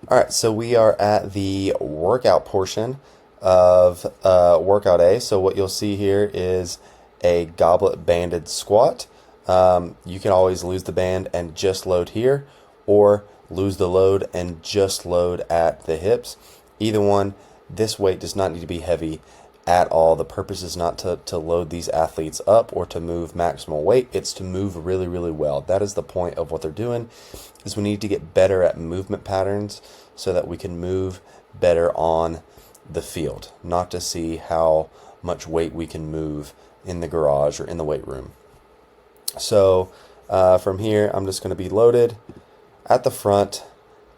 All right, so we are at the workout portion of workout A. So what you'll see here is a goblet banded squat. You can always lose the band and just load here, or lose the load and just load at the hips. Either one, this weight does not need to be heavy at all. The purpose is not to load these athletes up or to move maximal weight. It's to move really, really well. That is the point of what they're doing, is we need to get better at movement patterns so that we can move better on the field, not to see how much weight we can move in the garage or in the weight room. So from here, I'm just going to be loaded at the front.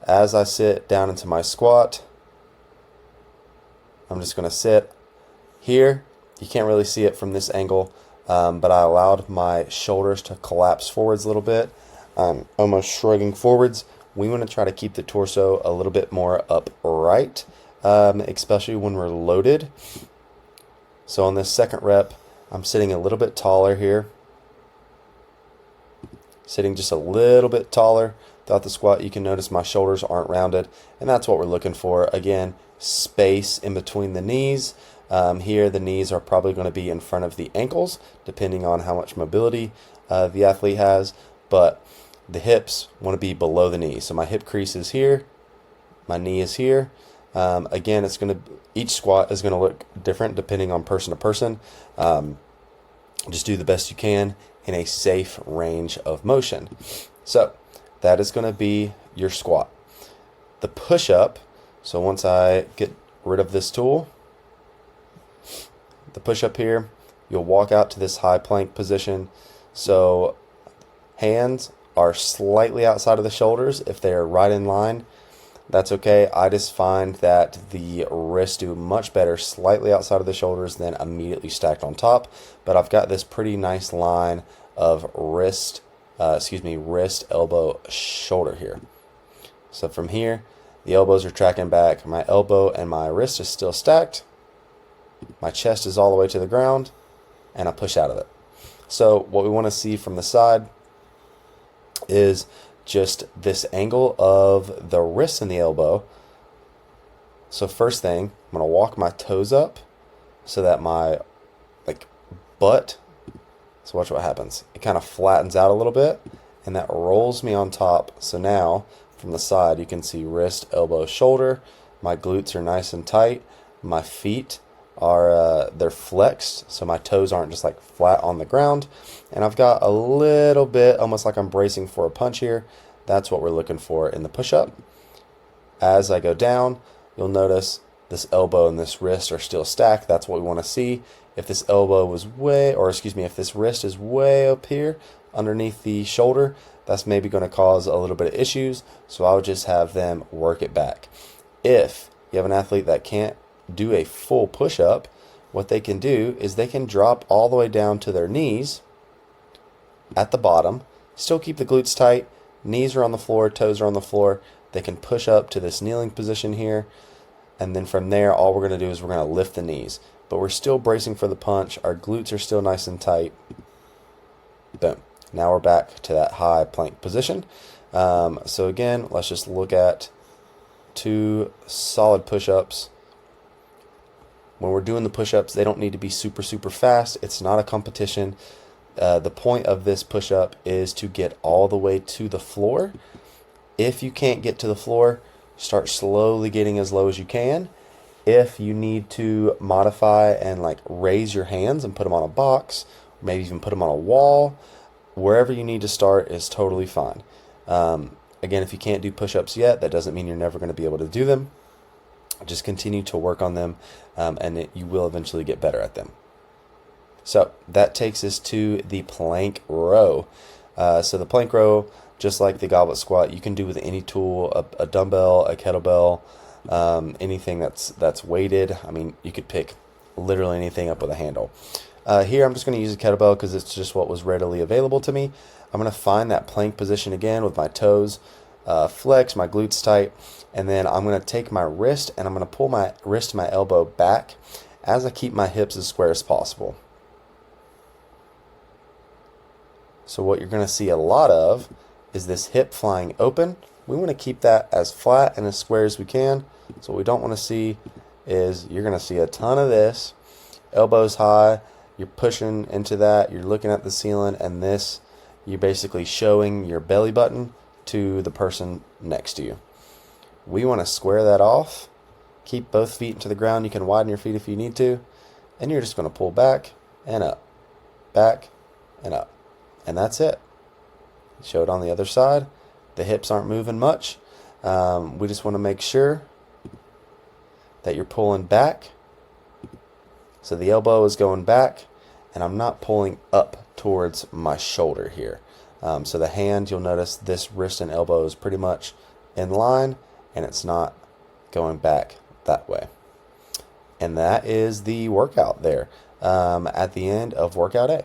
As I sit down into my squat, I'm just going to sit here. You can't really see it from this angle, but I allowed my shoulders to collapse forwards a little bit, almost shrugging forwards. We want to try to keep the torso a little bit more upright, especially when we're loaded. So on this second rep, I'm sitting a little bit taller here. Sitting just a little bit taller throughout the squat. You can notice my shoulders aren't rounded, and that's what we're looking for. Again, space in between the knees. Here, the knees are probably going to be in front of the ankles, depending on how much mobility the athlete has, but the hips want to be below the knee. So my hip crease is here, my knee is here. Again, each squat is going to look different depending on person to person. Just do the best you can in a safe range of motion. So that is going to be your squat. The push-up, so once I get rid of this tool, the push-up here, you'll walk out to this high plank position. So hands are slightly outside of the shoulders. If they are right in line, that's okay. I just find that the wrists do much better slightly outside of the shoulders than immediately stacked on top. But I've got this pretty nice line of wrist, elbow, shoulder here. So from here, the elbows are tracking back. My elbow and my wrist is still stacked. My chest is all the way to the ground, and I push out of it. So what we want to see from the side is just this angle of the wrist and the elbow. So first thing, I'm going to walk my toes up so that my butt, so watch what happens. It kind of flattens out a little bit, and that rolls me on top. So now from the side, you can see wrist, elbow, shoulder. My glutes are nice and tight. My feet are they're flexed, so my toes aren't just like flat on the ground, and I've got a little bit almost like I'm bracing for a punch here. That's what we're looking for in the push-up. As I go down, you'll notice this elbow and this wrist are still stacked. That's what we want to see. If this elbow was if this wrist is way up here underneath the shoulder, that's maybe going to cause a little bit of issues, so I would just have them work it back. If you have an athlete that can't do a full push-up, what they can do is they can drop all the way down to their knees at the bottom, still keep the glutes tight, knees are on the floor, toes are on the floor. They can push up to this kneeling position here, and then from there, all we're going to do is we're going to lift the knees, but we're still bracing for the punch. Our glutes are still nice and tight. Boom. Now we're back to that high plank position. So again, let's just look at 2 solid push-ups. When we're doing the push-ups, they don't need to be super, super fast. It's not a competition. The point of this push-up is to get all the way to the floor. If you can't get to the floor, start slowly getting as low as you can. If you need to modify and raise your hands and put them on a box, maybe even put them on a wall, wherever you need to start is totally fine. Again, if you can't do push-ups yet, that doesn't mean you're never going to be able to do them. Just continue to work on them, and you will eventually get better at them. So that takes us to the plank row. So the plank row, just like the goblet squat, you can do with any tool, a dumbbell, a kettlebell, anything that's weighted. I mean, you could pick literally anything up with a handle. Here I'm just going to use a kettlebell because it's just what was readily available to me. I'm going to find that plank position again with my toes flex, my glutes tight, and then I'm going to take my wrist and I'm going to pull my wrist and my elbow back as I keep my hips as square as possible. So what you're going to see a lot of is this hip flying open We want to keep that as flat and as square as we can. So what we don't want to see is you're going to see a ton of this, elbows high, you're pushing into that, you're looking at the ceiling, and this, you're basically showing your belly button to the person next to you. We want to square that off, keep both feet into the ground. You can widen your feet if you need to, and you're just going to pull back and up, back and up, and that's it. Show it on the other side. The hips aren't moving much. We just want to make sure that you're pulling back. So the elbow is going back, and I'm not pulling up towards my shoulder here. So the hand, you'll notice this wrist and elbow is pretty much in line, and it's not going back that way. And that is the workout there at the end of workout A.